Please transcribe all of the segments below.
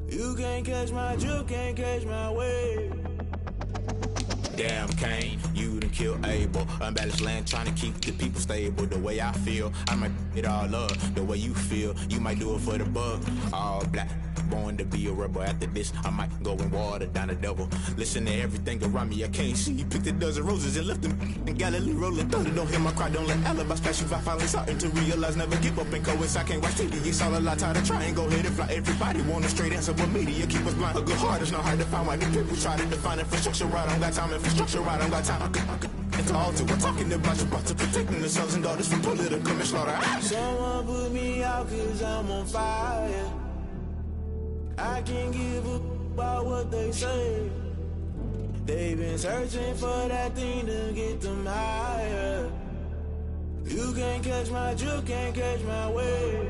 You can't catch my drift, can't catch my wave. Damn Kane, you done killed Abel. Unbalanced land trying to keep the people stable. The way I feel, I might it all up. The way you feel, you might do it for the bug. All black, born to be a rebel. After this, I might go and water down the devil. Listen to everything around me, I can't see. Picked a dozen roses and left them in Galilee rolling thunder. Don't hear my cry, don't let alibis pass you. I finally starting to realize, never give up and coincide. I can't watch TV, it's all a lot. Tired of trying, go ahead and fly. Everybody want a straight answer, but media keep us blind. A good heart is not hard to find. Why do people try to define infrastructure right? I don't got time, infrastructure right, I don't got time. I could it's all to we're talking about to protecting the sons and daughters from political manslaughter. Someone put me out cause I'm on fire. I can't give up about what they say. They've been searching for that thing to get them higher. You can't catch my drift, can't catch my wave.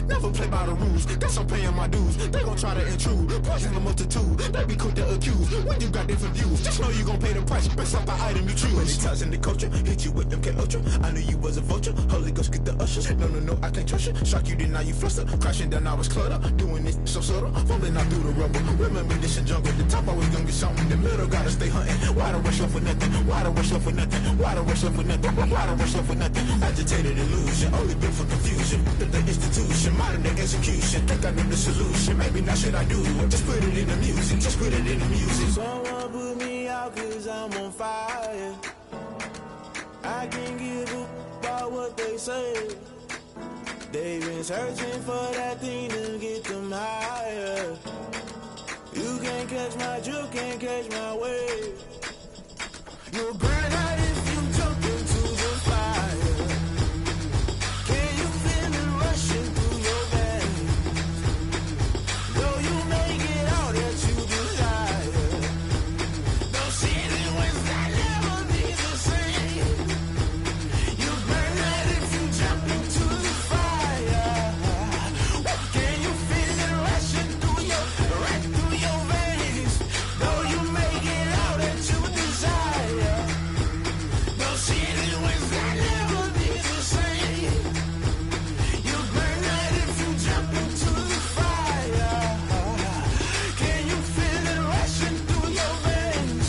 Never play by the rules, guess I'm paying my dues. They gon' try to intrude, poison the multitude. They be quick to accuse, when you got different views. Just know you gon' pay the price, based off the item you choose. When it ties in the culture, hit you with MK Ultra. I knew you was a vulture, Holy Ghost get the ushers. No, I can't trust you. Shock you, then now you fluster. Crashing down, I was cluttered. Doing this so subtle, falling out through the rubble. Remember this in jungle, the top always gonna get something. The middle gotta stay hunting. Why the rush left for nothing? Why the rush left for nothing? Why the rush left for nothing? Why the rush left for nothing? Agitated illusion, only built for confusion. The institution, modern day execution. Think I know the solution. Maybe not should I do it? Just put it in the music. Just put it in the music. Someone put me out cause I'm on fire. I can't give up about what they say. They've been searching for that thing to get them higher. You can't catch my drift, can't catch my wave. You'll burn out if you jump into the fire. Can you feel it rushing through your veins? Though you may get all that you desire, those ceiling winds that never be the same. You burn out if you jump into the fire. Can you feel it rushing through your veins? Though you may get all that you desire, those ceiling winds that never be the same. You burn out if you jump into the fire. Can you feel it rushing through your veins?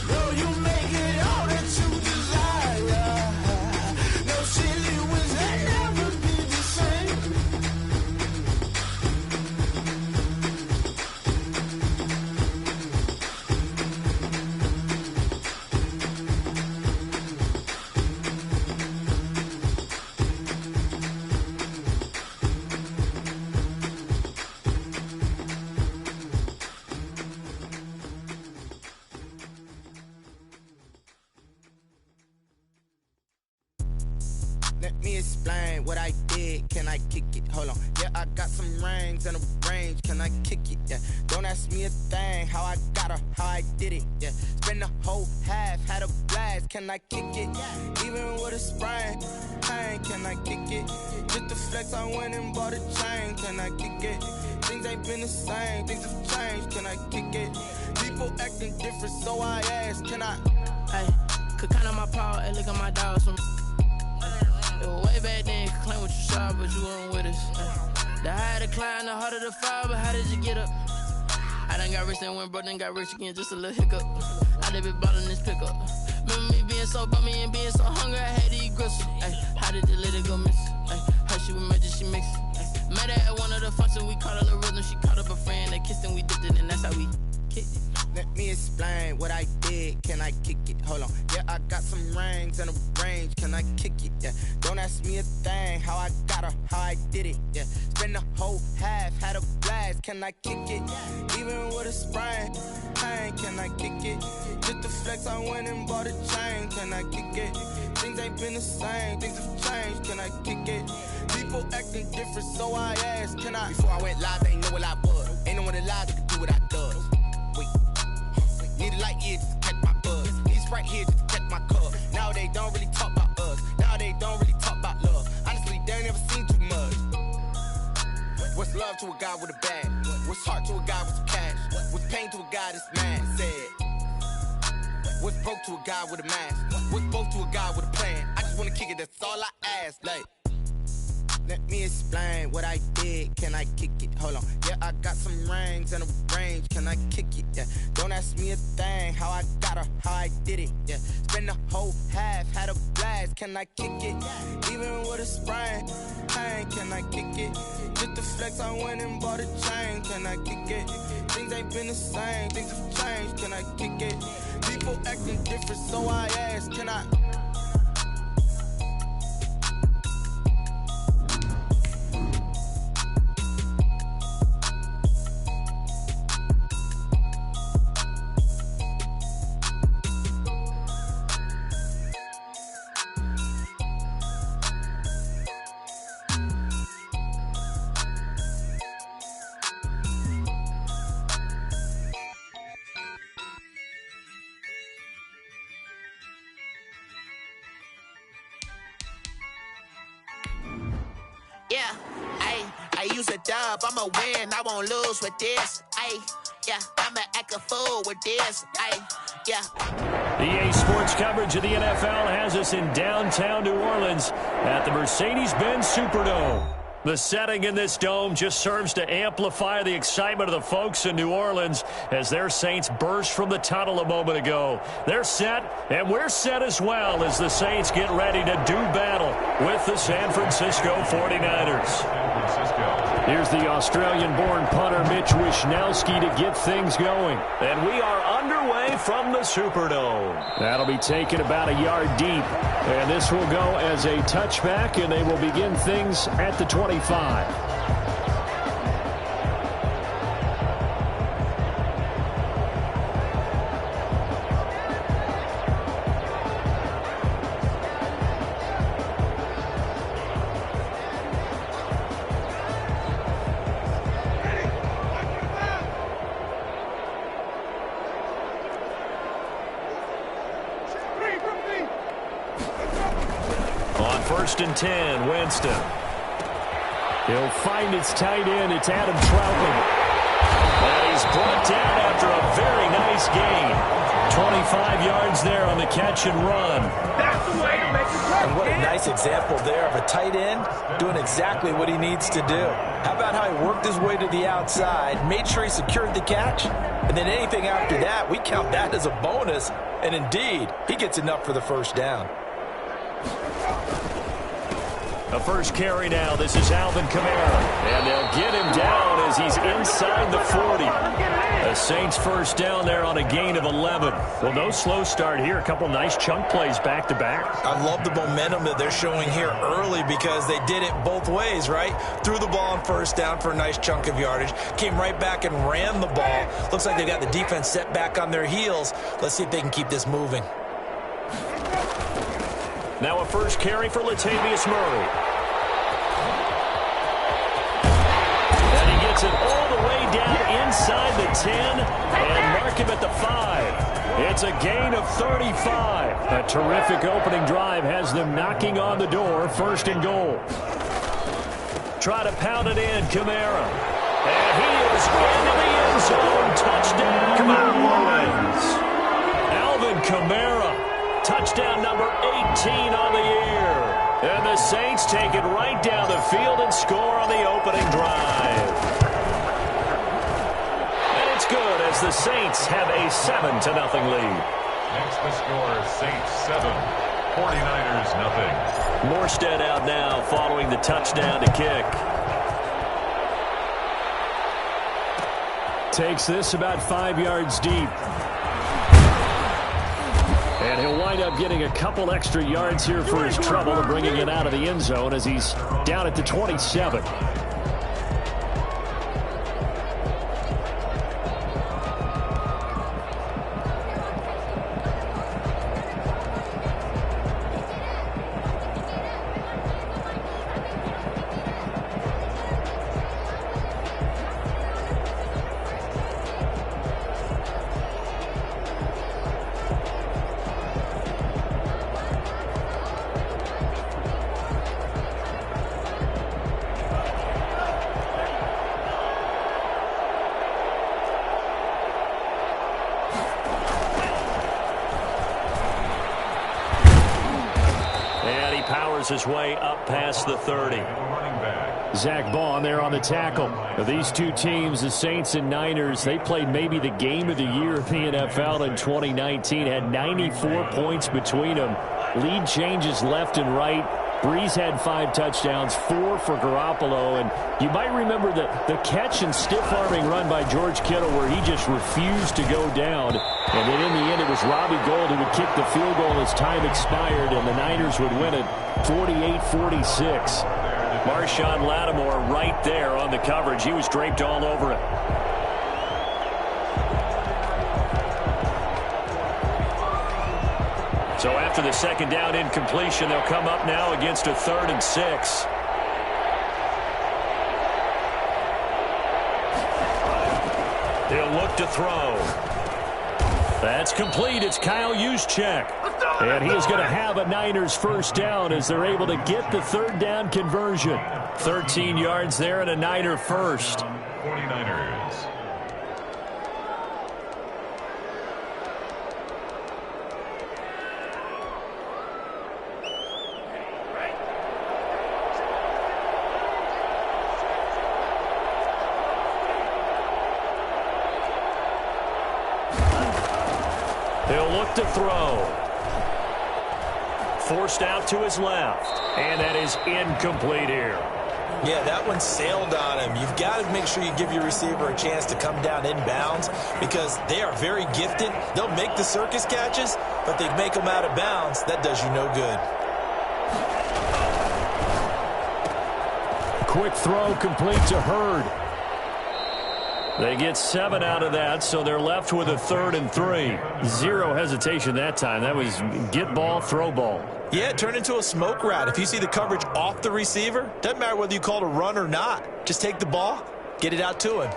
Though you may get all that you desire, those ceiling winds that never be the same. Let me explain what I did. Can I kick it? Hold on. Yeah, I got some rings and a range. Can I kick it? Yeah. Don't ask me a thing. How I got her, how I did it. Yeah. Spend the whole half, had a blast. Can I kick it? Even with a sprain, pain. Can I kick it? Just the flex, I went and bought a chain. Can I kick it? Things ain't been the same. Things have changed. Can I kick it? People acting different, so I asked. Can I? Hey, could count on my power, and look at my dogs from. Way back then, could claim what you saw, but you weren't with us. The higher the climb, the harder the fall, but how did you get up? I done got rich and went broke, then got rich again, just a little hiccup. I done been ballin' this pickup. Remember me being so bummy and being so hungry, I had to eat gristle. Ay, how did the lady go miss? Ay, how she was magic, she mixed. Met her at one of the functions, we caught a little rhythm, she caught up a friend, they kissed and we dipped it, and that's how we kicked it. Let me explain what I did. Can I kick it? Hold on. Yeah, I got some rings and a range. Can I kick it? Yeah. Don't ask me a thing. How I got her, how I did it. Yeah. Spend the whole half, had a blast. Can I kick it? Even with a sprain, pain. Can I kick it? Just the flex, I went and bought a chain. Can I kick it? Things ain't been the same. Things have changed. Can I kick it? People acting different, so I asked. Can I? Before I went live, they ain't know what I was. Ain't no one alive that could do what I does. Wait. Need a light year just to catch my buzz. Need Sprite here just to catch my cup. Now they don't really talk about us. Now they don't really talk about love. Honestly, they ain't never seen too much. What's love to a guy with a bag? What's heart to a guy with some cash? What's pain to a guy that's mad? Said. What's broke to a guy with a mask? What's both to a guy with a plan? I just wanna kick it, that's all ass like. Let me explain what I did. Can I kick it? Hold on. Yeah, I got some rings and a range. Can I kick it? Yeah. Don't ask me a thing. How I got her, how I did it. Yeah. Spend the whole half, had a blast. Can I kick it? Even with a sprain, pain. Can I kick it? Just the flex, I went and bought a chain. Can I kick it? Things ain't been the same. Things have changed. Can I kick it? People acting different, so I ask. Can I? Yeah, I use a dub, I'ma win, I won't lose with this. Yeah, I'ma act a fool with this. Yeah. EA Sports coverage of the NFL has us in downtown New Orleans at the Mercedes-Benz Superdome. The setting in this dome just serves to amplify the excitement of the folks in New Orleans as their Saints burst from the tunnel a moment ago. They're set, and we're set as well as the Saints get ready to do battle with the San Francisco 49ers. Here's the Australian-born punter Mitch Wishnowsky to get things going. And we are underway from the Superdome. That'll be taken about a yard deep. And this will go as a touchback, and they will begin things at the 25. On 1st and 10, Winston. He'll find his tight end. It's Adam Troutman. And he's brought down after a very nice gain. 25 yards there on the catch and run. That's the way to make it work. And what a nice example there of a tight end doing exactly what he needs to do. How about how he worked his way to the outside, made sure he secured the catch, and then anything after that, we count that as a bonus. And indeed, he gets enough for the first down. The first carry now. This is Alvin Kamara. And they'll get him down as he's inside the 40. The Saints first down there on a gain of 11. Well, no slow start here. A couple nice chunk plays back-to-back. I love the momentum that they're showing here early because they did it both ways, right? Threw the ball on first down for a nice chunk of yardage. Came right back and ran the ball. Looks like they got the defense set back on their heels. Let's see if they can keep this moving. Now a first carry for Latavius Murray. And he gets it all the way down inside the 10 and mark him at the 5. It's a gain of 35. A terrific opening drive has them knocking on the door. 1st and goal. Try to pound it in, Kamara. And he is into the end zone. Touchdown, New Orleans. Alvin Kamara. Touchdown number 18 on the year. And the Saints take it right down the field and score on the opening drive. And it's good as the Saints have a 7-0 lead. Next the score, Saints 7, 49ers nothing. Morstead out now following the touchdown to kick. Takes this about 5 yards deep. And he'll wind up getting a couple extra yards here for his trouble and bringing it out of the end zone as he's down at the 27. powers his way up past the 30. Zach Bond there on the tackle. These two teams, the Saints and Niners, they played maybe the game of the year in the NFL in 2019. Had 94 points between them. Lead changes left and right. Breeze had 5 touchdowns, 4 for Garoppolo. And you might remember the catch and stiff-arming run by George Kittle where he just refused to go down. And then in the end, it was Robbie Gould who would kick the field goal as time expired, and the Niners would win it 48-46. Marshawn Lattimore right there on the coverage. He was draped all over it. So after the second down incompletion, they'll come up now against a 3rd and 6. He'll look to throw. That's complete. It's Kyle Juszczyk. And he is going to have a Niners first down as they're able to get the 3rd down conversion. 13 yards there and a Niner first. 49ers. He'll look to throw. Forced out to his left. And that is incomplete here. Yeah, that one sailed on him. You've got to make sure you give your receiver a chance to come down inbounds because they are very gifted. They'll make the circus catches, but they make them out of bounds. That does you no good. Quick throw complete to Hurd. They get 7 out of that, so they're left with a 3rd and 3. Zero hesitation that time. That was get ball, throw ball. Yeah, it turned into a smoke route. If you see the coverage off the receiver, doesn't matter whether you call it a run or not. Just take the ball, get it out to him.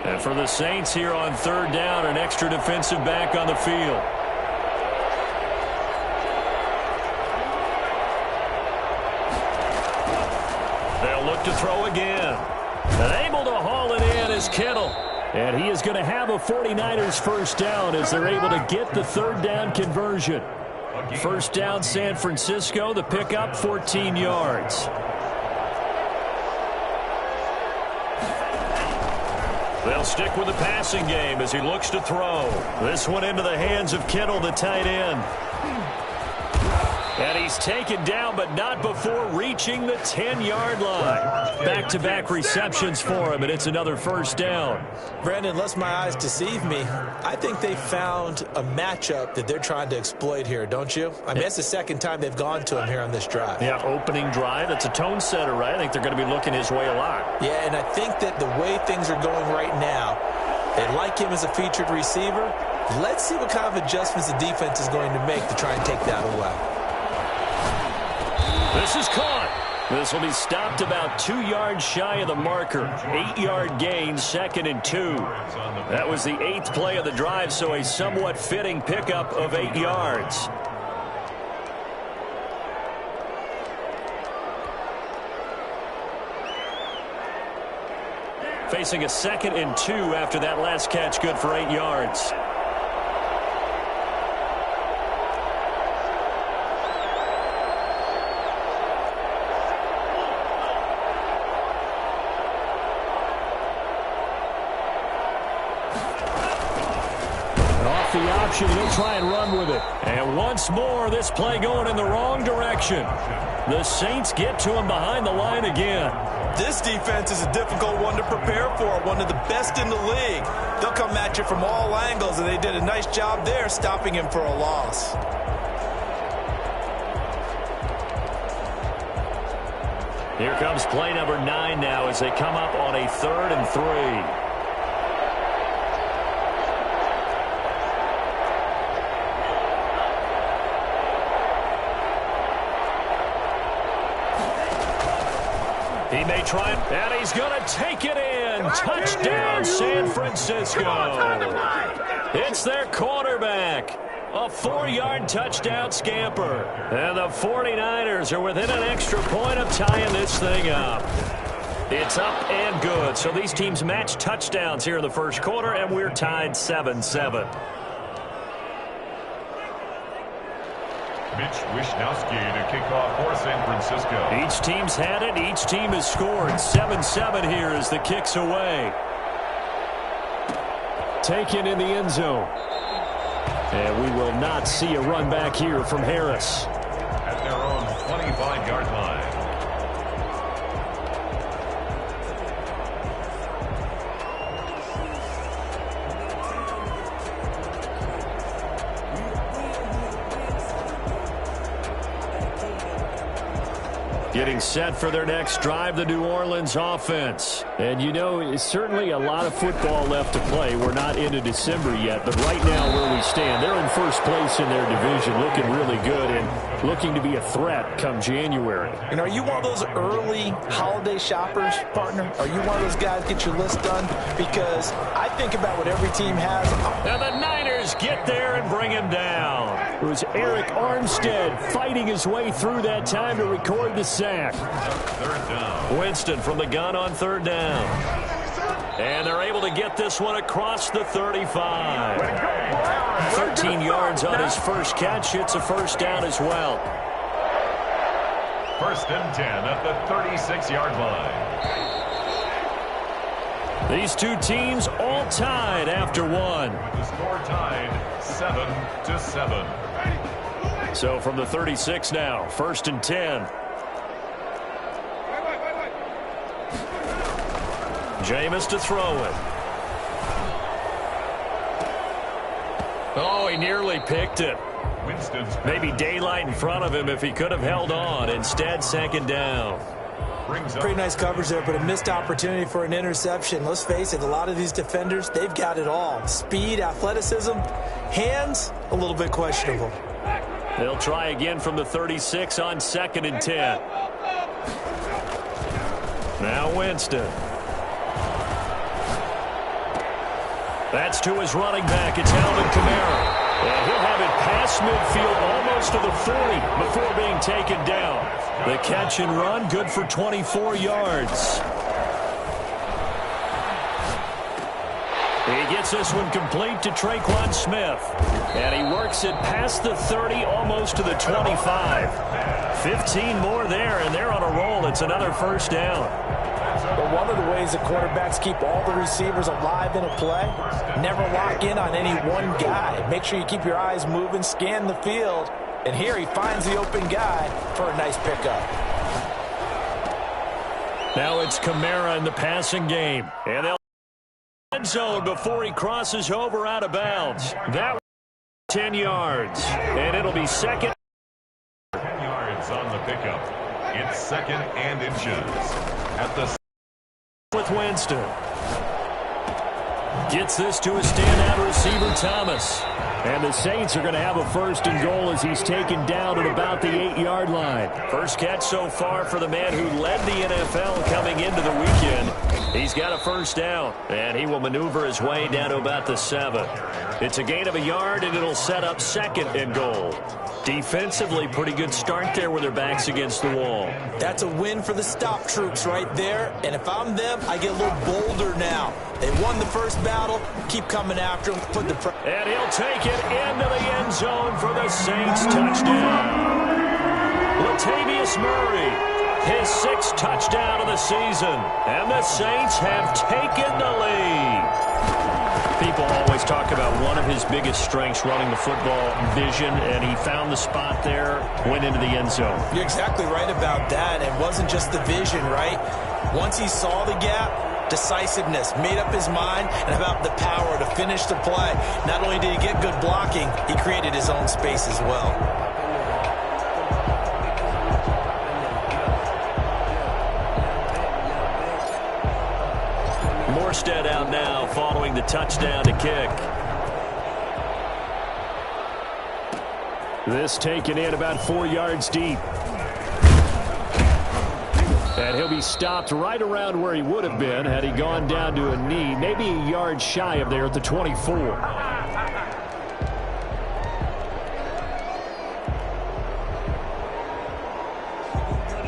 And for the Saints here on 3rd down, an extra defensive back on the field. They'll look to throw again. And able to haul it in is Kittle. And he is going to have a 49ers first down as they're able to get the 3rd down conversion. First down San Francisco, the pickup 14 yards. They'll stick with the passing game as he looks to throw. This one into the hands of Kittle, the tight end. And he's taken down, but not before reaching the 10-yard line. Back-to-back receptions for him, and it's another first down. Brandon, unless my eyes deceive me, I think they found a matchup that they're trying to exploit here, don't you? I mean, it's the second time they've gone to him here on this drive. Yeah, opening drive. It's a tone setter, right? I think they're going to be looking his way a lot. Yeah, and I think that the way things are going right now, they like him as a featured receiver. Let's see what kind of adjustments the defense is going to make to try and take that away. This is caught. This will be stopped about 2 yards shy of the marker. 8-yard gain, 2nd and 2. That was the 8th play of the drive, so a somewhat fitting pickup of 8 yards. Facing a 2nd and 2 after that last catch, good for 8 yards. He'll try and run with it. And once more, this play going in the wrong direction. The Saints get to him behind the line again. This defense is a difficult one to prepare for, one of the best in the league. They'll come at you from all angles, and they did a nice job there stopping him for a loss. Here comes play number 9 now as they come up on a 3rd and 3. He may try, and he's going to take it in. Touchdown, San Francisco. It's their quarterback. A 4-yard touchdown scamper. And the 49ers are within an extra point of tying this thing up. It's up and good. So these teams match touchdowns here in the first quarter, and we're tied 7-7. Mitch Wishnowsky to kick off for San Francisco. Each team's had it. Each team has scored. 7-7 here as the kick's away. Taken in the end zone. And we will not see a run back here from Harris. At their own 25-yard line. Getting set for their next drive, the New Orleans offense. And you know, it's certainly a lot of football left to play. We're not into December yet, but right now where we stand, they're in first place in their division, looking really good and looking to be a threat come January. And are you one of those early holiday shoppers, partner? Are you one of those guys get your list done? Because I think about what every team has. And the Niners get there and bring him down. It was Eric Armstead fighting his way through that time to record the sack. Third down. Winston from the gun on third down. And they're able to get this one across the 35. 13 yards on his first catch. It's a first down as well. First and 10 at the 36-yard line. These two teams all tied after one. With the score tied 7-7. So from the 36 now, first and 10. Jameis to throw it. Oh, he nearly picked it. Winston's Maybe daylight in front of him if he could have held on. Instead, second down. Pretty nice coverage there, but a missed opportunity for an interception. Let's face it, a lot of these defenders, they've got it all. Speed, athleticism, hands, a little bit questionable. They'll try again from the 36 on second and 10. Now Winston. That's to his running back. It's Alvin Kamara. And he'll have it past midfield almost to the 40 before being taken down. The catch and run, good for 24 yards. He gets this one complete to Traquan Smith. And he works it past the 30, almost to the 25. 15 more there, and they're on a roll. It's another first down. But one of the ways the quarterbacks keep all the receivers alive in a play, never lock in on any one guy. Make sure you keep your eyes moving, scan the field. And here he finds the open guy for a nice pickup. Now it's Kamara in the passing game. And they'll end zone before he crosses over out of bounds. That was 10 yards. And it'll be second. 10 yards on the pickup. It's second and inches. At the with Winston. Gets this to a standout receiver, Thomas. And the Saints are going to have a first and goal as he's taken down at about the 8-yard line. First catch so far for the man who led the NFL coming into the weekend. He's got a first down, and he will maneuver his way down to about the 7. It's a gain of a yard, and it'll set up second and goal. Defensively, pretty good start there with their backs against the wall. That's a win for the stop troops right there. And if I'm them, I get a little bolder now. They won the first battle. Keep coming after them. Put the and he'll take it into the end zone for the Saints touchdown. Latavius Murray, his 6th touchdown of the season. And the Saints have taken the lead. People always talk about one of his biggest strengths running the football, vision, and he found the spot there, went into the end zone. You're exactly right about that. It wasn't just the vision, right? Once he saw the gap, decisiveness, made up his mind, and about the power to finish the play. Not only did he get good blocking, he created his own space as well. Morstead out now following the touchdown to kick. This taken in about 4 yards deep. And he'll be stopped right around where he would have been had he gone down to a knee, maybe a yard shy of there at the 24.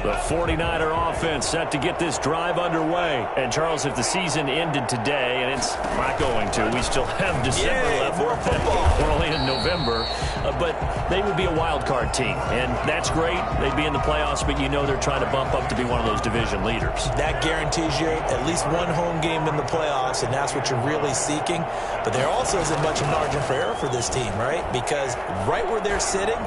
The 49er offense set to get this drive underway. And, Charles, if the season ended today, and it's not going to, we still have December left. More football. We're only in November. But they would be a wild card team. And that's great. They'd be in the playoffs, but you know they're trying to bump up to be one of those division leaders. That guarantees you at least one home game in the playoffs, and that's what you're really seeking. But there also isn't much margin for error for this team, right? Because right where they're sitting,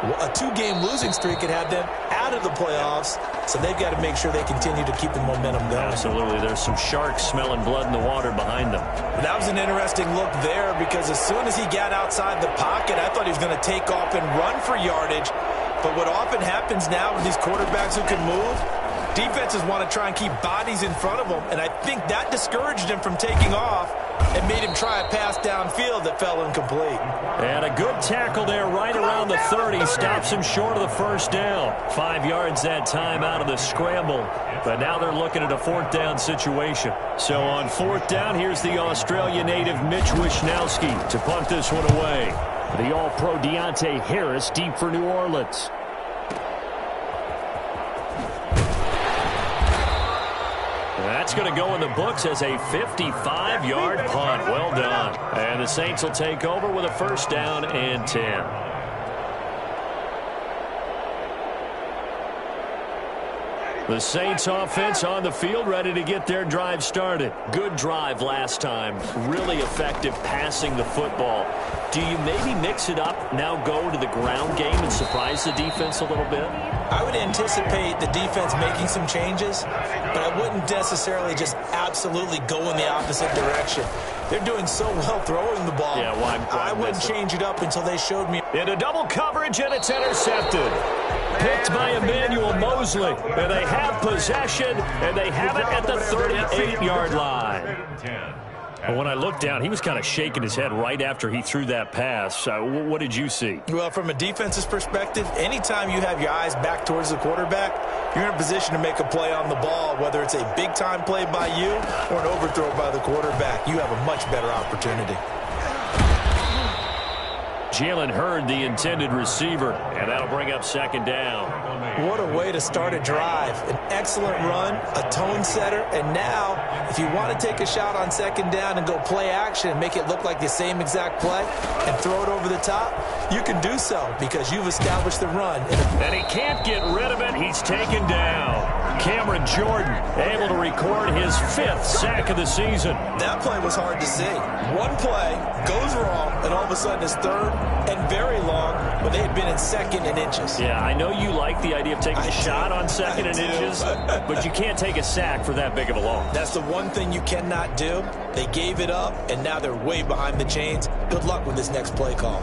a 2-game losing streak could have them out of the playoffs, so they've got to make sure they continue to keep the momentum going. Absolutely. There's some sharks smelling blood in the water behind them. That was an interesting look there because as soon as he got outside the pocket, I thought he was going to take off and run for yardage. But what often happens now with these quarterbacks who can move, defenses want to try and keep bodies in front of them, and I think that discouraged him from taking off and made him try a pass downfield that fell incomplete. And a good tackle there right around the 30. Stops him short of the first down. 5 yards that time out of the scramble. But now they're looking at a 4th down situation. So on 4th down, here's the Australia native Mitch Wishnowsky to punt this one away. The All-Pro Deontay Harris deep for New Orleans. That's going to go in the books as a 55-yard punt. Well done. And the Saints will take over with a 1st down and 10. The Saints offense on the field, ready to get their drive started. Good drive last time. Really effective passing the football. Do you maybe mix it up, now go to the ground game and surprise the defense a little bit? I would anticipate the defense making some changes, but I wouldn't necessarily just absolutely go in the opposite direction. They're doing so well throwing the ball. Yeah, why I wouldn't change it up until they showed me. Into double coverage, and it's intercepted. Picked by Emmanuel Mosley. And they have possession, and they have it at the 38-yard line. But when I looked down, he was kind of shaking his head right after he threw that pass. What did you see? Well, from a defense's perspective, anytime you have your eyes back towards the quarterback, you're in a position to make a play on the ball, whether it's a big-time play by you or an overthrow by the quarterback. You have a much better opportunity. Jalen Hurd, the intended receiver, and that'll bring up 2nd down. What a way to start a drive. An excellent run, a tone setter, and now if you want to take a shot on 2nd down and go play action and make it look like the same exact play and throw it over the top, you can do so because you've established the run. And he can't get rid of it. He's taken down. Cameron Jordan able to record his 5th sack of the season. That play was hard to see. One play goes wrong, and all of a sudden it's 3rd and very long when they had been in 2nd and inches. Yeah, I know you like the idea of taking a shot on 2nd and inches, but you can't take a sack for that big of a loss. That's the one thing you cannot do. They gave it up, and now they're way behind the chains. Good luck with this next play call.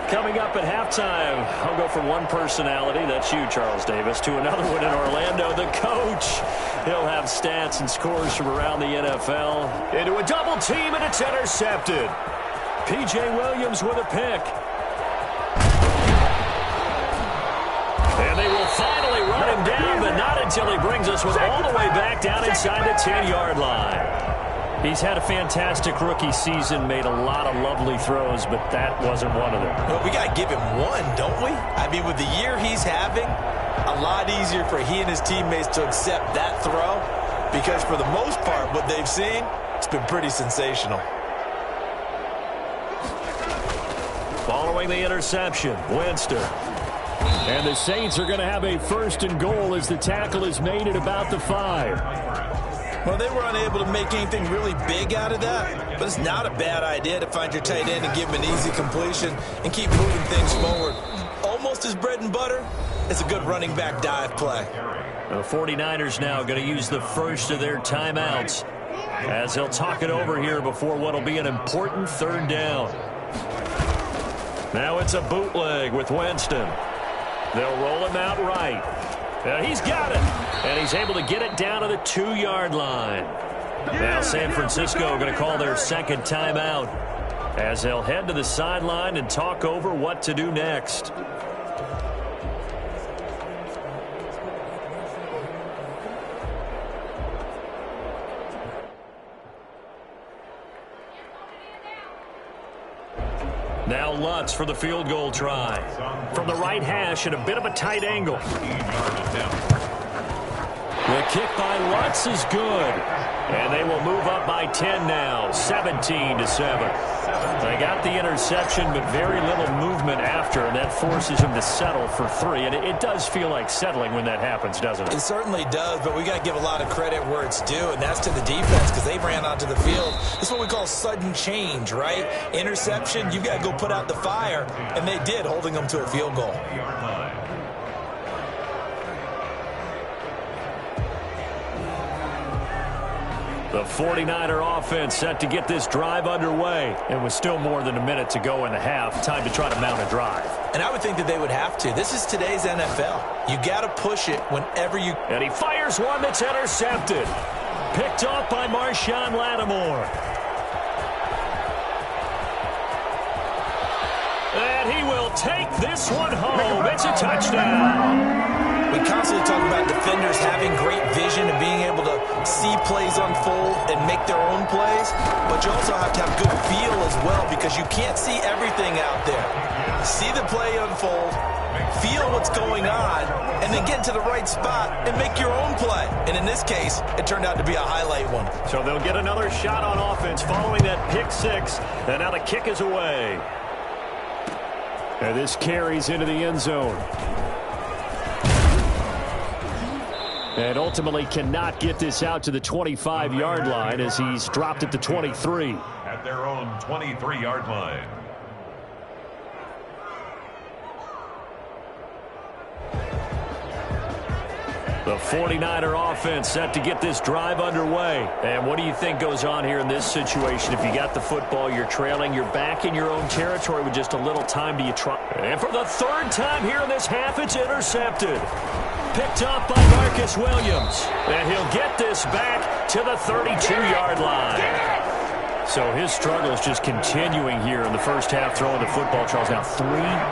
Coming up at halftime, I'll go from one personality, that's you, Charles Davis, to another one in Orlando, the coach. He'll have stats and scores from around the NFL. Into a double team, and it's intercepted. P.J. Williams with a pick. And they will finally run him down, but not until he brings us all the way back down inside the 10-yard line. He's had a fantastic rookie season, made a lot of lovely throws, but that wasn't one of them. Well, we got to give him one, don't we? I mean, with the year he's having, a lot easier for he and his teammates to accept that throw because for the most part, what they've seen, it's been pretty sensational. Following the interception, Winston. And the Saints are going to have a 1st and goal as the tackle is made at about the 5. Well, they were unable to make anything really big out of that, but it's not a bad idea to find your tight end and give him an easy completion and keep moving things forward. Almost as bread and butter as a good running back dive play. The 49ers now going to use the first of their timeouts as they'll talk it over here before what will be an important 3rd down. Now it's a bootleg with Winston. They'll roll him out right. He's got it, and he's able to get it down to the 2-yard line. Now San Francisco going to call their 2nd timeout as they'll head to the sideline and talk over what to do next. Now Lutz for the field goal try. From the right hash at a bit of a tight angle. The kick by Lutz is good. And they will move up by 10 now, 17-7. They got the interception, but very little movement after, and that forces him to settle for 3. And it does feel like settling when that happens, doesn't it? It certainly does, but we got to give a lot of credit where it's due, and that's to the defense because they ran onto the field. This is what we call sudden change, right? Interception, you got to go put out the fire, and they did, holding them to a field goal. The 49er offense set to get this drive underway. It was still more than a minute to go in the half. Time to try to mount a drive. And I would think that they would have to. This is today's NFL. You got to push it whenever you... And he fires one that's intercepted. Picked off by Marshawn Lattimore. And he will take this one home. It's a touchdown. We constantly talk about defenders having great vision and being able to see plays unfold and make their own plays, but you also have to have good feel as well because you can't see everything out there. See the play unfold, feel what's going on, and then get to the right spot and make your own play. And in this case, it turned out to be a highlight one. So they'll get another shot on offense following that pick 6, and now the kick is away. And this carries into the end zone. And ultimately cannot get this out to the 25-yard line as he's dropped at the 23. At their own 23-yard line. The 49er offense set to get this drive underway. And what do you think goes on here in this situation? If you got the football, you're trailing, you're back in your own territory with just a little time, do you try? And for the 3rd time here in this half, it's intercepted. Picked up by Marcus Williams. And he'll get this back to the 32-yard line. So his struggle is just continuing here in the first half throwing the football. Charles, now 3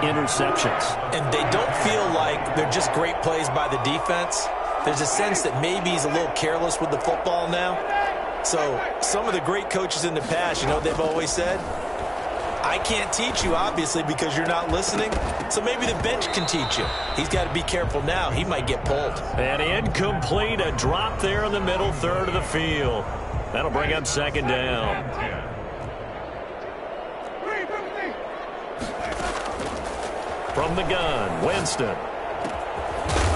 interceptions. And they don't feel like they're just great plays by the defense. There's a sense that maybe he's a little careless with the football now. So some of the great coaches in the past, you know what they've always said? I can't teach you, obviously, because you're not listening. So maybe the bench can teach you. He's got to be careful now. He might get pulled. And incomplete, a drop there in the middle third of the field. That'll bring up 2nd down. From the gun, Winston.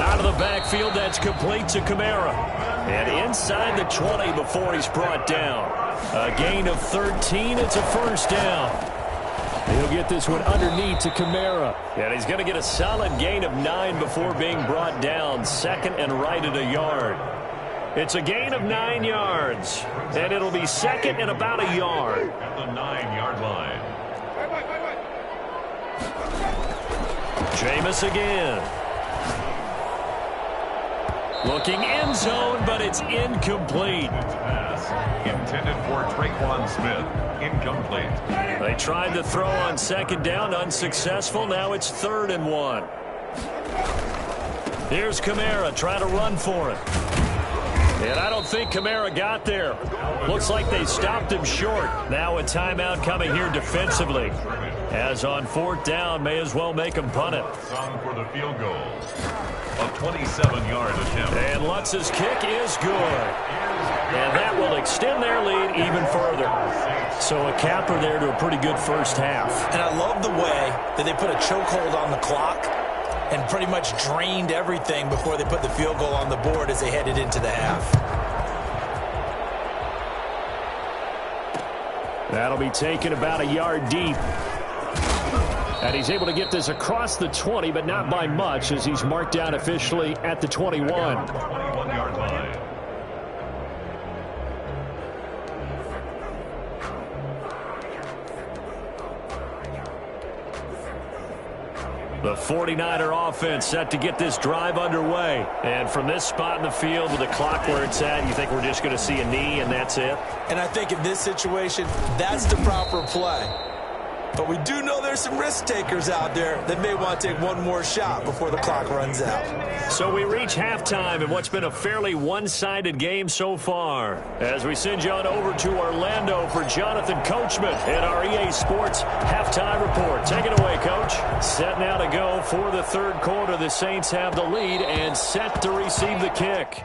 Out of the backfield, that's complete to Kamara. And inside the 20 before he's brought down. A gain of 13, it's a 1st down. He'll get this one underneath to Kamara. And he's going to get a solid gain of 9 before being brought down. 2nd and right at a yard. It's a gain of 9 yards. And it'll be 2nd and about a yard. At the 9-yard line. Jameis again. Looking end zone, but it's incomplete. Pass intended for Traquan Smith. Incomplete. They tried to throw on 2nd down, unsuccessful. Now it's 3rd and 1. Here's Kamara trying to run for it. And I don't think Kamara got there. Looks like they stopped him short. Now a timeout coming here defensively. As on 4th down, may as well make him punt it. Sung for the field goal. A 27-yard attempt. And Lutz's kick is good. And that will extend their lead even further. So a capper there to a pretty good first half. And I love the way that they put a chokehold on the clock and pretty much drained everything before they put the field goal on the board as they headed into the half. That'll be taken about a yard deep. And he's able to get this across the 20, but not by much as he's marked down officially at the 21. 21-yard line. The 49er offense set to get this drive underway. And from this spot in the field with the clock where it's at, you think we're just going to see a knee and that's it? And I think in this situation, that's the proper play. But we do know there's some risk takers out there that may want to take one more shot before the clock runs out. So we reach halftime in what's been a fairly one-sided game so far. As we send you on over to Orlando for Jonathan Coachman in our EA Sports Halftime Report. Take it away, Coach. Set now to go for the third quarter. The Saints have the lead and set to receive the kick.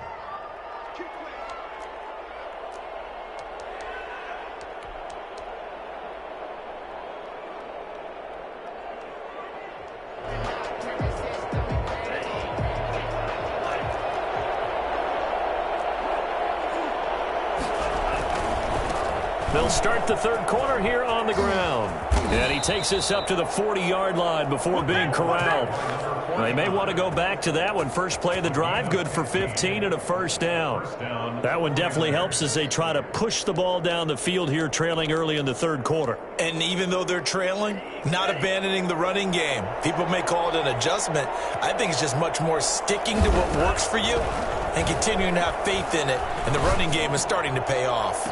They'll start the third quarter here on the ground. And he takes us up to the 40-yard line before being corralled. They may want to go back to that one. First play of the drive, good for 15 and a first down. That one definitely helps as they try to push the ball down the field here, trailing early in the third quarter. And even though they're trailing, not abandoning the running game. People may call it an adjustment. I think it's just much more sticking to what works for you and continuing to have faith in it. And the running game is starting to pay off.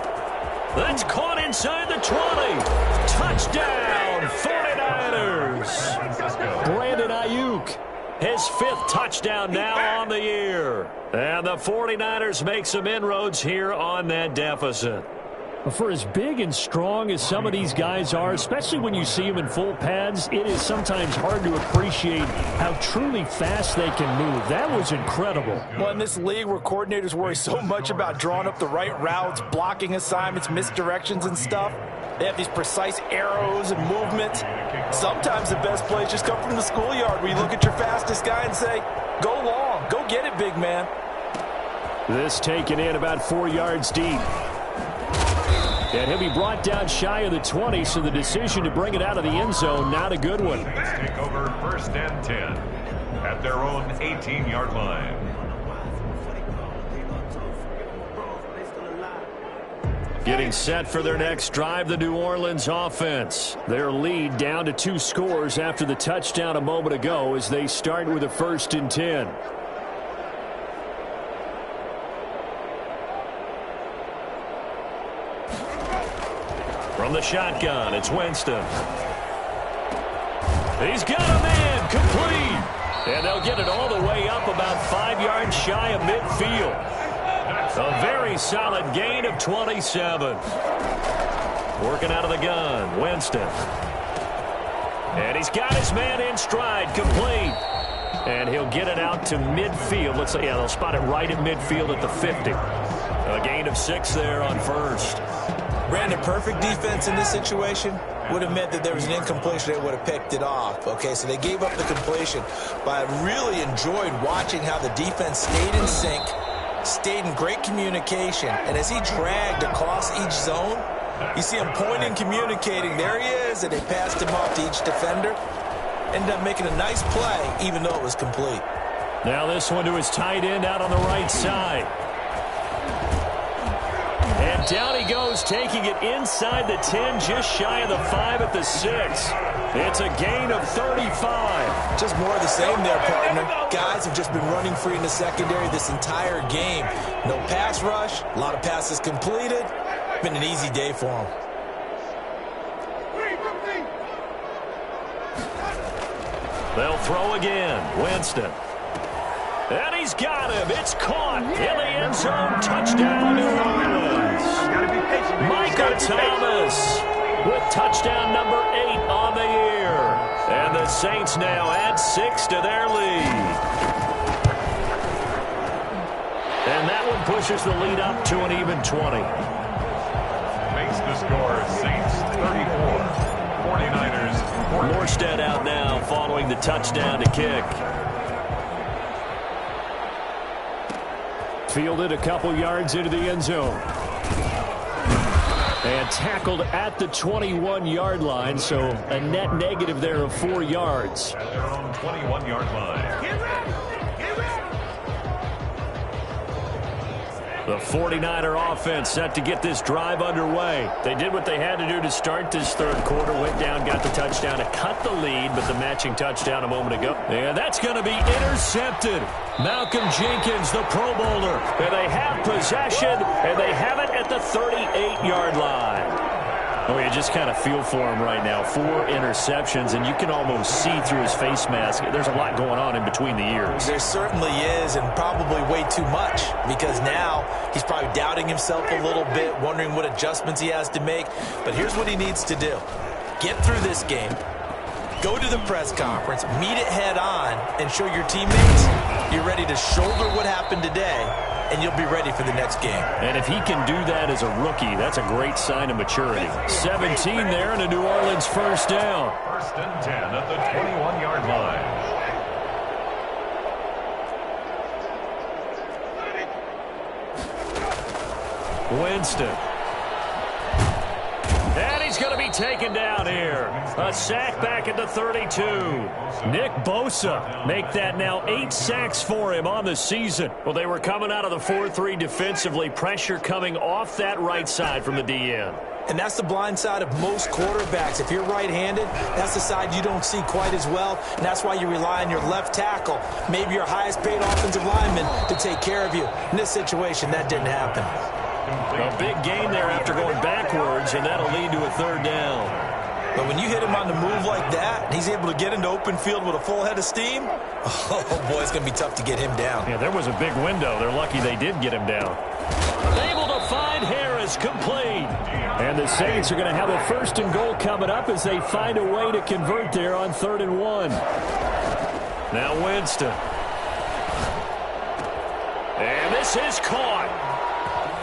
That's caught inside the 20. Touchdown, 49ers. Brandon Ayuk, his fifth touchdown now on the year. And the 49ers make some inroads here on that deficit. For as big and strong as some of these guys are, especially when you see them in full pads, it is sometimes hard to appreciate how truly fast they can move. That was incredible. Well, in this league where coordinators worry so much about drawing up the right routes, blocking assignments, misdirections and stuff, they have these precise arrows and movements. Sometimes the best plays just come from the schoolyard where you look at your fastest guy and say, go long, go get it, big man. This taken in about 4 yards deep. And he'll be brought down shy of the 20, so the decision to bring it out of the end zone, not a good one. Take over first and 10 at their own 18-yard line. Getting set for their next drive, the New Orleans offense. Their lead down to 2 scores after the touchdown a moment ago as they start with a 1st and 10. From the shotgun, it's Winston. He's got a man, complete. And they'll get it all the way up about 5 yards shy of midfield. A very solid gain of 27. Working out of the gun, Winston. And he's got his man in stride, complete. And he'll get it out to midfield. Looks like, yeah, they'll spot it right at midfield at the 50. A gain of 6 there on first. Brandon, perfect defense in this situation would have meant that there was an incompletion. They would have picked it off. Okay, so they gave up the completion. But I really enjoyed watching how the defense stayed in sync, stayed in great communication. And as he dragged across each zone, you see him pointing, communicating. There he is, and they passed him off to each defender. Ended up making a nice play, even though it was complete. Now this one to his tight end out on the right side. And down he goes, taking it inside the 10, just shy of the 5 at the 6. It's a gain of 35. Just more of the same there, partner. Guys have just been running free in the secondary this entire game. No pass rush, a lot of passes completed. Been an easy day for them. They'll throw again. Winston. And he's got him. It's caught in the end zone. Touchdown, New Orleans. Michael Thomas with touchdown number 8 on the year. And the Saints now add 6 to their lead. And that one pushes the lead up to an even 20. Makes the score Saints 34, 49ers 40. Morstead out now following the touchdown to kick. Fielded a couple yards into the end zone. And tackled at the 21-yard line, so a net negative there of 4 yards. At their own 21-yard line. The 49er offense set to get this drive underway. They did what they had to do to start this third quarter. Went down, got the touchdown to cut the lead, but the matching touchdown a moment ago. And that's going to be intercepted. Malcolm Jenkins, the Pro Bowler. And they have possession, and they have it at the 38-yard line. Oh, you just kind of feel for him right now. 4 interceptions, and you can almost see through his face mask. There's a lot going on in between the ears. There certainly is, and probably way too much, because now he's probably doubting himself a little bit, wondering what adjustments he has to make. But here's what he needs to do. Get through this game, go to the press conference, meet it head on, and show your teammates you're ready to shoulder what happened today, and you'll be ready for the next game. And if he can do that as a rookie, that's a great sign of maturity. 17 there and a New Orleans first down. 1st and 10 at the 21-yard line. Winston. And he's going to be taken down here. A sack back at the 32. Nick Bosa make that now 8 sacks for him on the season. Well, they were coming out of the 4-3 defensively. Pressure coming off that right side from the DN. And that's the blind side of most quarterbacks. If you're right-handed, that's the side you don't see quite as well, and that's why you rely on your left tackle, maybe your highest-paid offensive lineman, to take care of you. In this situation, that didn't happen. A big gain there after going backwards, and that'll lead to a 3rd down. But when you hit him on the move like that, and he's able to get into open field with a full head of steam, oh boy, it's going to be tough to get him down. Yeah, there was a big window. They're lucky they did get him down. Able to find Harris, complete. And the Saints are going to have a 1st and goal coming up as they find a way to convert there on 3rd and 1. Now Winston. And this is caught.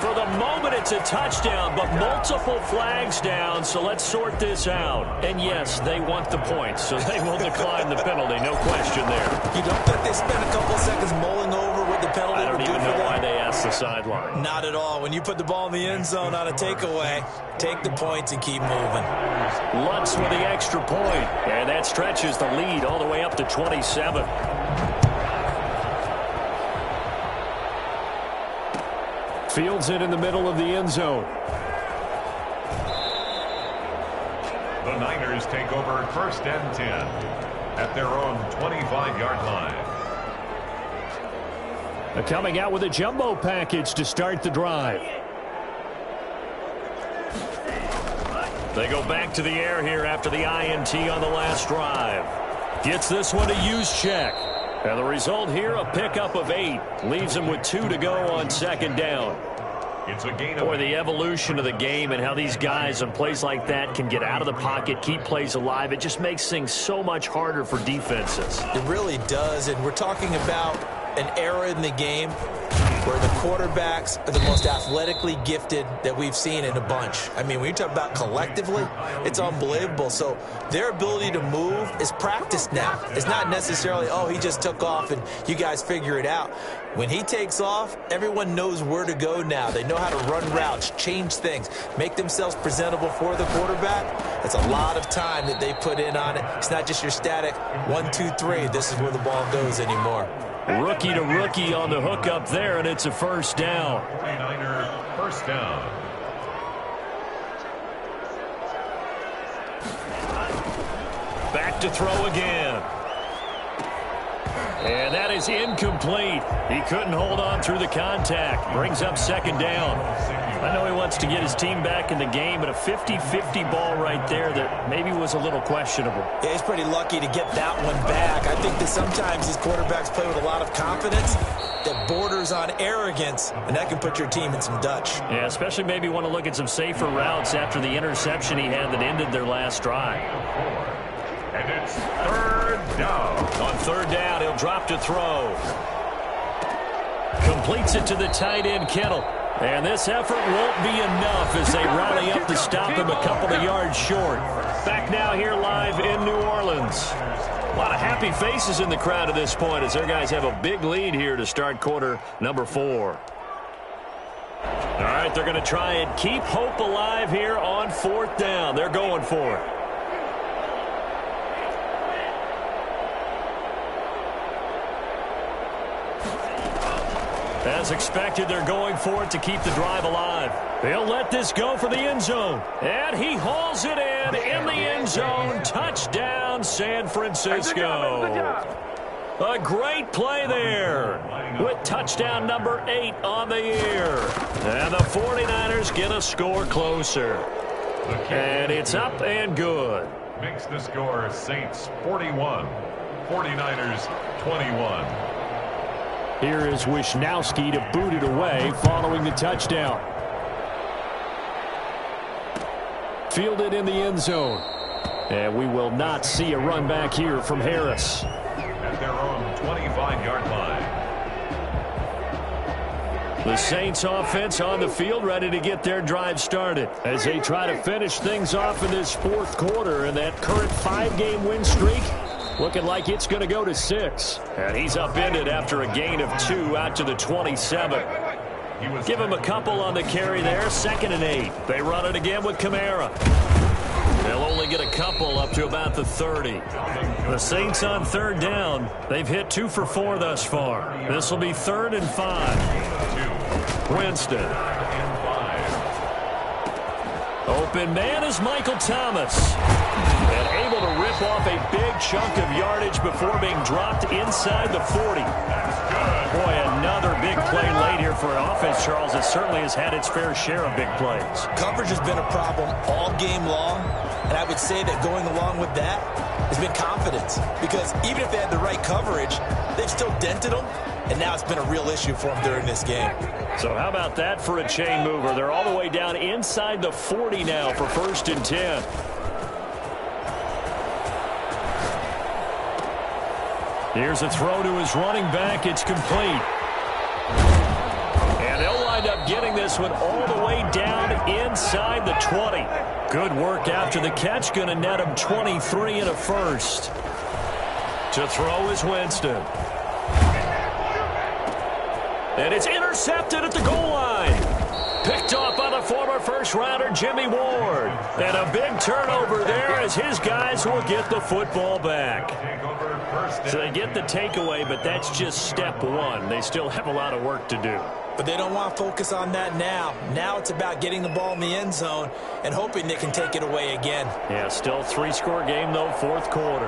For the moment, it's a touchdown, but multiple flags down, so let's sort this out. And yes, they want the points, so they will decline the penalty, no question there. You don't think they spent a couple seconds mulling over what the penalty I don't would do even for know them? why they asked the sideline. Not at all. When you put the ball in the end zone on a takeaway, take the points and keep moving. Lutz with the extra point, and that stretches the lead all the way up to 27. Fields it in the middle of the end zone. The Niners take over 1st and 10 at their own 25-yard line. They're coming out with a jumbo package to start the drive. They go back to the air here after the INT on the last drive. Gets this one to Juszczyk. And the result here, a pickup of 8. Leaves him with 2 to go on 2nd down. It's a gain Boy, of the evolution of the game and how these guys on plays like that can get out of the pocket, keep plays alive, it just makes things so much harder for defenses. It really does, and we're talking about an era in the game where the quarterbacks are the most athletically gifted that we've seen in a bunch. I mean, when you talk about collectively, it's unbelievable. So their ability to move is practiced now. It's not necessarily, oh, he just took off and you guys figure it out. When he takes off, everyone knows where to go now. They know how to run routes, change things, make themselves presentable for the quarterback. That's a lot of time that they put in on it. It's not just your static 1, 2, 3. This is where the ball goes anymore. Rookie to rookie on the hook up there, and it's a 1st down. 49er 1st down. Back to throw again. And that is incomplete. He couldn't hold on through the contact. Brings up 2nd down. I know he wants to get his team back in the game, but a 50-50 ball right there that maybe was a little questionable. Yeah, he's pretty lucky to get that one back. I think that sometimes these quarterbacks play with a lot of confidence that borders on arrogance, and that can put your team in some Dutch. Yeah, especially maybe want to look at some safer routes after the interception he had that ended their last drive. And it's 3rd down. On 3rd down, he'll drop to throw. Completes it to the tight end, Kittle. And this effort won't be enough as they rally up to stop him a couple of yards short. Back now here live in New Orleans. A lot of happy faces in the crowd at this point as their guys have a big lead here to start quarter number 4. All right, they're going to try and keep hope alive here on 4th down. They're going for it. As expected, they're going for it to keep the drive alive. They'll let this go for the end zone. And he hauls it in the end zone. Touchdown, San Francisco. A great play there with touchdown number 8 on the year. And the 49ers get a score closer. And it's up and good. Makes the score Saints 41, 49ers 21. Here is Wishnowski to boot it away following the touchdown. Fielded in the end zone. And we will not see a run back here from Harris. At their own 25-yard line. The Saints offense on the field ready to get their drive started as they try to finish things off in this fourth quarter, and that current 5-game win streak looking like it's going to go to 6. And he's upended after a gain of 2 out to the 27. Give him a couple on the carry there. 2nd and 8. They run it again with Kamara. They'll only get a couple up to about the 30. The Saints on 3rd down. They've hit 2 for 4 thus far. This will be 3rd and 5. Winston. Open man is Michael Thomas. And able to rip off a big chunk of yardage before being dropped inside the 40. Boy, another big play late here for an offense, Charles, that certainly has had its fair share of big plays. Coverage has been a problem all game long, and I would say that going along with that has been confidence. Because even if they had the right coverage, they've still dented them, and now it's been a real issue for them during this game. So how about that for a chain mover? They're all the way down inside the 40 now for 1st and 10. Here's a throw to his running back. It's complete. And they'll wind up getting this one all the way down inside the 20. Good work after the catch. Going to net him 23 and a first. To throw is Winston. And it's intercepted at the goal line. Picked off by the former first-rounder Jimmy Ward. And a big turnover there as his guys will get the football back. So they get the takeaway, but that's just step one. They still have a lot of work to do. But they don't want to focus on that now. Now it's about getting the ball in the end zone and hoping they can take it away again. Yeah, still 3-score game, though, 4th quarter.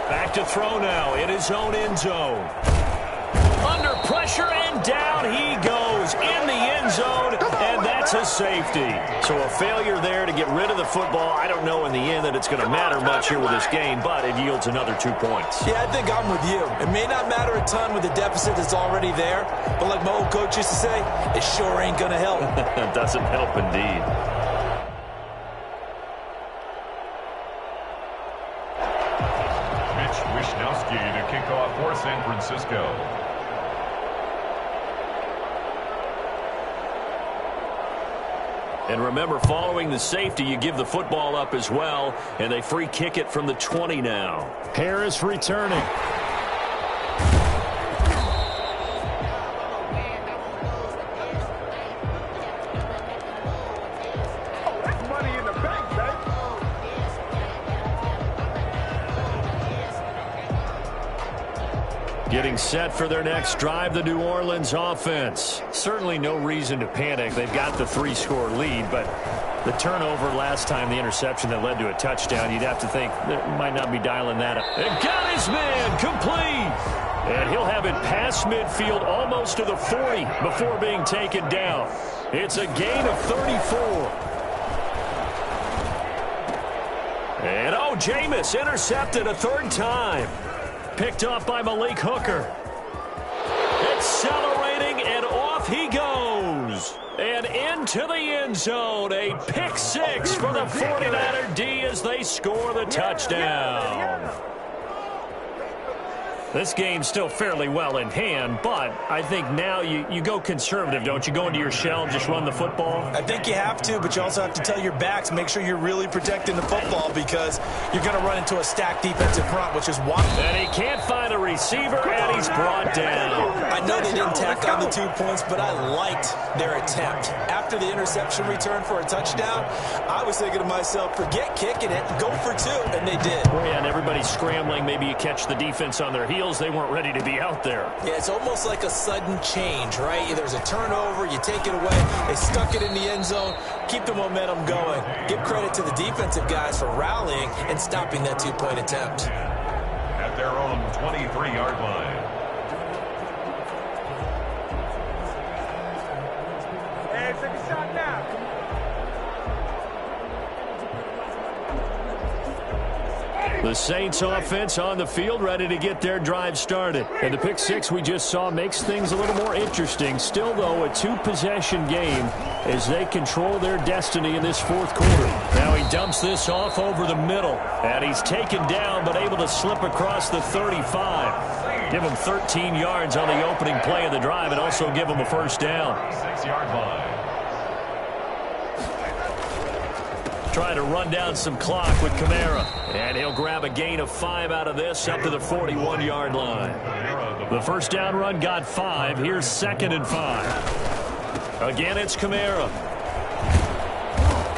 Back to throw now in his own end zone. Under pressure, and down he goes in the end zone, and that's a safety. So a failure there to get rid of the football. I don't know in the end that it's going to matter much here with this game, but it yields another 2 points. Yeah, I think I'm with you. It may not matter a ton with the deficit that's already there, but like my old coach used to say, it sure ain't going to help. It doesn't help indeed. Mitch Wishnowski to kick off for San Francisco. And remember, following the safety, you give the football up as well, and they free kick it from the 20 now. Harris returning. Getting set for their next drive, the New Orleans offense. Certainly no reason to panic. They've got the 3-score lead, but the turnover last time, the interception that led to a touchdown, you'd have to think they might not be dialing that up. And got his man complete. And he'll have it past midfield almost to the 40 before being taken down. It's a gain of 34. And Jameis intercepted a 3rd time. Picked off by Malik Hooker. Accelerating, and off he goes. And into the end zone. A pick 6 for the 49er D as they score the touchdown. This game's still fairly well in hand, but I think now you go conservative, don't you? Go into your shell and just run the football? I think you have to, but you also have to tell your backs, make sure you're really protecting the football because you're going to run into a stacked defensive front, which is why. And he can't find a receiver, and he's brought down. I know they didn't tack on the 2 points, but I liked their attempt. After the interception return for a touchdown, I was thinking to myself, forget kicking it, go for 2, and they did. Well, yeah, and everybody's scrambling. Maybe you catch the defense on their heels. They weren't ready to be out there. Yeah, it's almost like a sudden change, right? There's a turnover, you take it away, they stuck it in the end zone, keep the momentum going. Give credit to the defensive guys for rallying and stopping that 2-point attempt. At their own 23-yard line. Hey, take a shot now. The Saints offense on the field, ready to get their drive started. And the pick six we just saw makes things a little more interesting. Still, though, a two-possession game as they control their destiny in this fourth quarter. Now he dumps this off over the middle, and he's taken down but able to slip across the 35. Give him 13 yards on the opening play of the drive and also give him a first down. 6-yard line. Trying to run down some clock with Kamara. And he'll grab a gain of 5 out of this up to the 41-yard line. The first down run got 5. Here's 2nd and 5. Again, it's Kamara.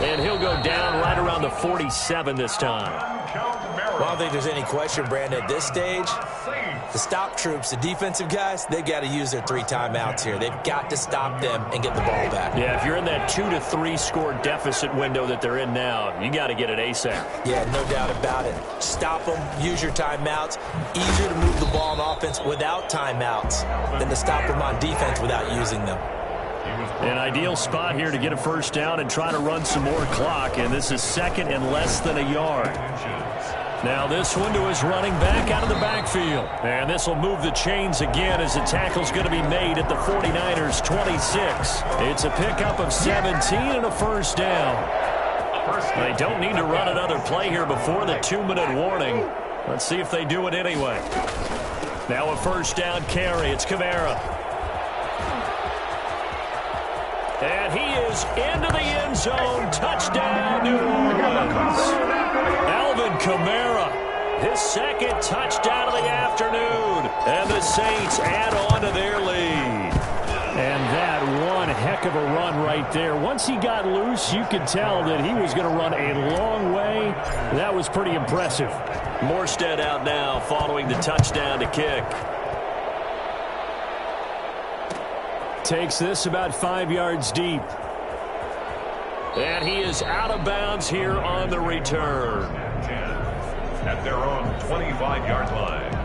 And he'll go down right around the 47 this time. Well, I don't think there's any question, Brandon, at this stage. The stop troops, the defensive guys, they've got to use their 3 timeouts here. They've got to stop them and get the ball back. Yeah, if you're in that 2 to 3 score deficit window that they're in now, you got to get it ASAP. Yeah, no doubt about it. Stop them, use your timeouts. Easier to move the ball on offense without timeouts than to stop them on defense without using them. An ideal spot here to get a first down and try to run some more clock, and this is 2nd and less than a yard. Now this one to his running back out of the backfield. And this will move the chains again as the tackle's going to be made at the 49ers 26. It's a pickup of 17 and a first down. They don't need to run another play here before the 2-minute warning. Let's see if they do it anyway. Now a first down carry. It's Kamara. And he is into the end zone. Touchdown, New Orleans. Alvin Kamara, his 2nd touchdown of the afternoon. And the Saints add on to their lead. And that one heck of a run right there. Once he got loose, you could tell that he was going to run a long way. That was pretty impressive. Morstead out now following the touchdown to kick. Takes this about 5 yards deep. And he is out of bounds here on the return. At their own 25-yard line.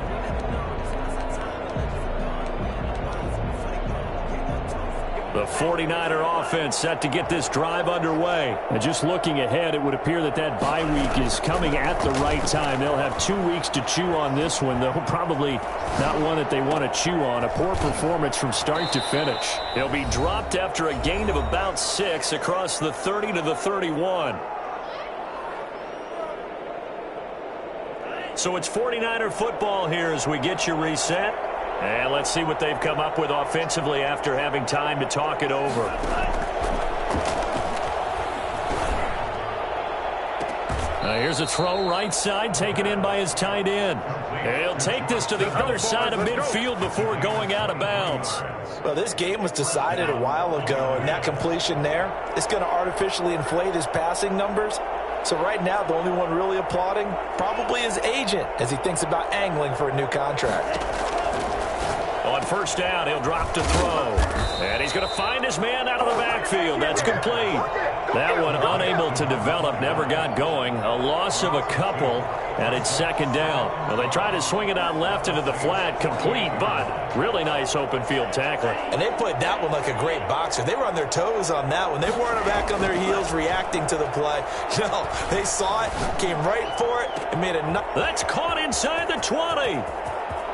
The 49er offense set to get this drive underway. And just looking ahead, it would appear that that bye week is coming at the right time. They'll have 2 weeks to chew on this one, though probably not one that they want to chew on. A poor performance from start to finish. He'll be dropped after a gain of about 6 across the 30 to the 31. So it's 49er football here as we get you reset. And let's see what they've come up with offensively after having time to talk it over. Here's a throw right side taken in by his tight end. He'll take this to the other side of midfield before going out of bounds. Well, this game was decided a while ago, and that completion there is going to artificially inflate his passing numbers. So right now, the only one really applauding probably his agent as he thinks about angling for a new contract. On first down, he'll drop to throw. And he's going to find his man out of the backfield. That's complete. That one unable to develop, never got going. A loss of a couple, and it's 2nd down. Well, they tried to swing it out left into the flat, complete, but really nice open field tackling. And they played that one like a great boxer. They were on their toes on that one. They weren't back on their heels reacting to the play. No, they saw it, came right for it, and made a... That's caught inside the 20.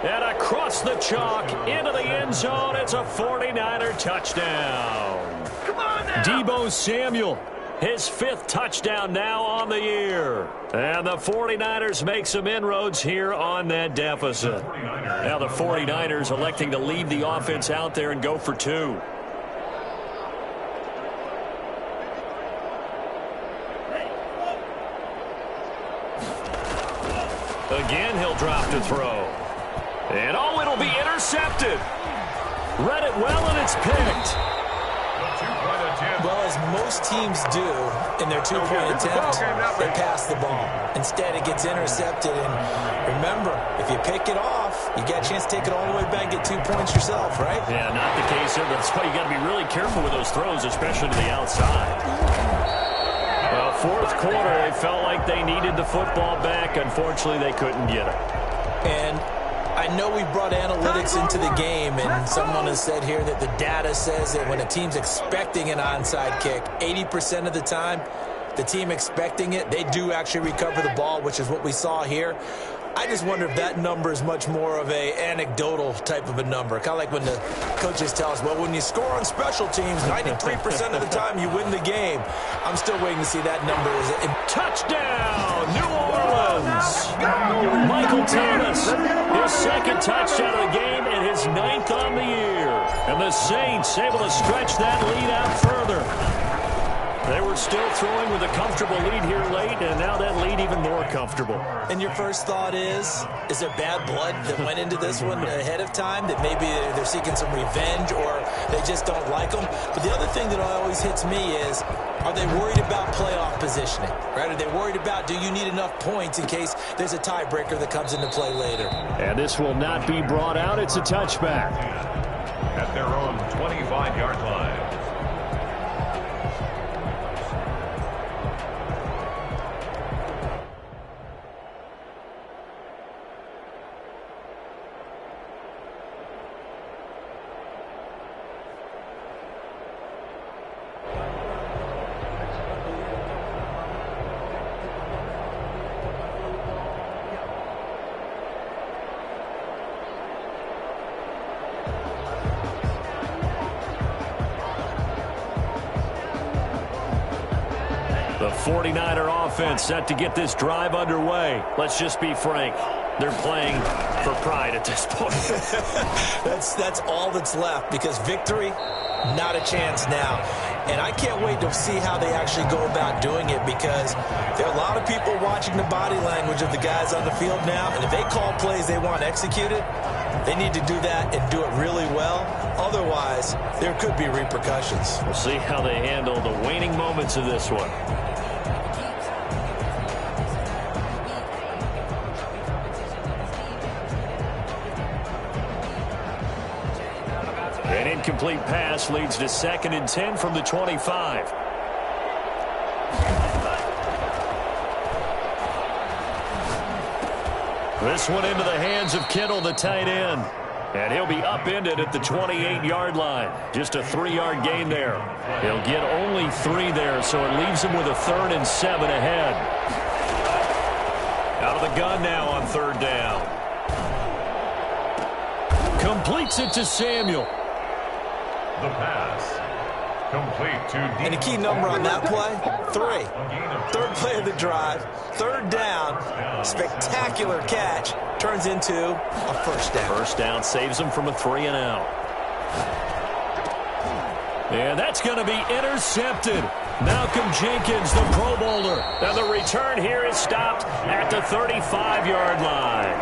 And across the chalk, into the end zone, it's a 49er touchdown. Come on now. Deebo Samuel, his 5th touchdown now on the year. And the 49ers make some inroads here on that deficit. Now the 49ers electing to leave the offense out there and go for 2. Again, he'll drop to throw. And oh, it'll be intercepted. Read it well, and it's picked. Well, as most teams do in their 2-point attempt, they pass the ball. Instead, it gets intercepted. And remember, if you pick it off, you get a chance to take it all the way back and get 2 points yourself, right? Yeah, not the case here. That's why you got to be really careful with those throws, especially to the outside. Well, fourth quarter, they felt like they needed the football back. Unfortunately, they couldn't get it. And I know we brought analytics into the game, and someone has said here that the data says that when a team's expecting an onside kick, 80% of the time, the team expecting it, they do actually recover the ball, which is what we saw here. I just wonder if that number is much more of a anecdotal type of a number. Kind of like when the coaches tell us, well, when you score on special teams, 93% of the time you win the game. I'm still waiting to see that number. Touchdown, New Orleans! Michael Thomas, his second touchdown of the game and his 9th on the year. And the Saints able to stretch that lead out further. They were still throwing with a comfortable lead here late, and now that lead even more comfortable. And your first thought is there bad blood that went into this one ahead of time, that maybe they're seeking some revenge or they just don't like them? But the other thing that always hits me is, are they worried about playoff positioning? Right? Are they worried about, do you need enough points in case there's a tiebreaker that comes into play later? And this will not be brought out. It's a touchback. At their own 25-yard line. The 49er offense set to get this drive underway. Let's just be frank. They're playing for pride at this point. That's all that's left, because victory, not a chance now. And I can't wait to see how they actually go about doing it, because there are a lot of people watching the body language of the guys on the field now, and if they call plays they want executed, they need to do that and do it really well. Otherwise, there could be repercussions. We'll see how they handle the waning moments of this one. An incomplete pass leads to 2nd and 10 from the 25. This one into the hands of Kittle, the tight end. And he'll be upended at the 28-yard line. Just a 3-yard gain there. He'll get only 3 there, so it leaves him with a 3rd and 7 ahead. Out of the gun now on 3rd down. Completes it to Samuel. The pass. Complete to Dean. And the key number on that play, 3. 3rd play of the drive, 3rd down, spectacular catch, turns into a 1st down. 1st down saves him from a 3 and out. And that's going to be intercepted. Malcolm Jenkins, the Pro Bowler. And the return here is stopped at the 35-yard line.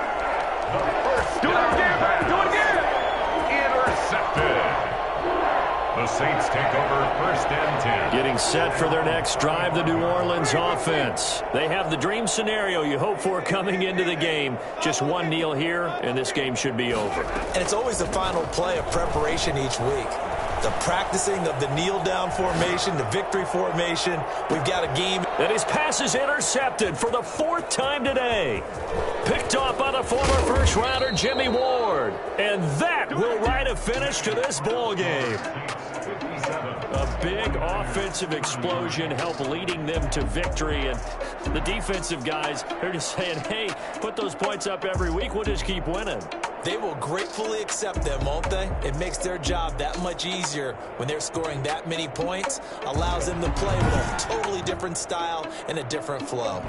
Do it again, man. Do it again. Intercepted. The Saints take over 1st and 10. Getting set for their next drive, the New Orleans offense. They have the dream scenario you hope for coming into the game. Just one kneel here, and this game should be over. And it's always the final play of preparation each week. The practicing of the kneel-down formation, the victory formation. We've got a game. And his pass is intercepted for the 4th time today. Picked off by the former first-rounder Jimmy Ward. And that will write a finish to this ball game. A big offensive explosion helped leading them to victory. And the defensive guys, they're just saying, hey, put those points up every week. We'll just keep winning. They will gratefully accept them, won't they? It makes their job that much easier when they're scoring that many points. Allows them to play with a totally different style and a different flow.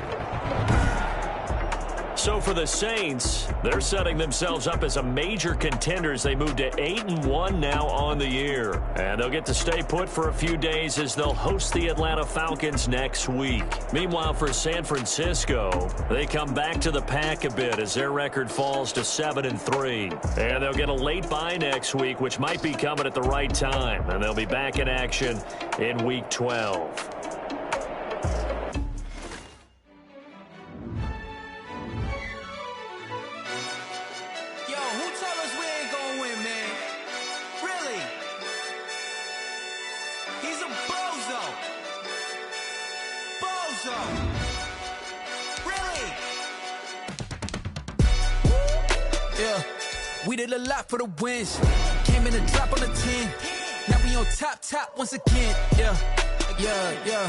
So for the Saints, they're setting themselves up as a major contender as they move to 8-1 now on the year. And they'll get to stay put for a few days as they'll host the Atlanta Falcons next week. Meanwhile, for San Francisco, they come back to the pack a bit as their record falls to 7-3. And they'll get a late bye next week, which might be coming at the right time. And they'll be back in action in Week 12. We did a lot for the wins. Came in a drop on the 10. Now we on top once again. Yeah.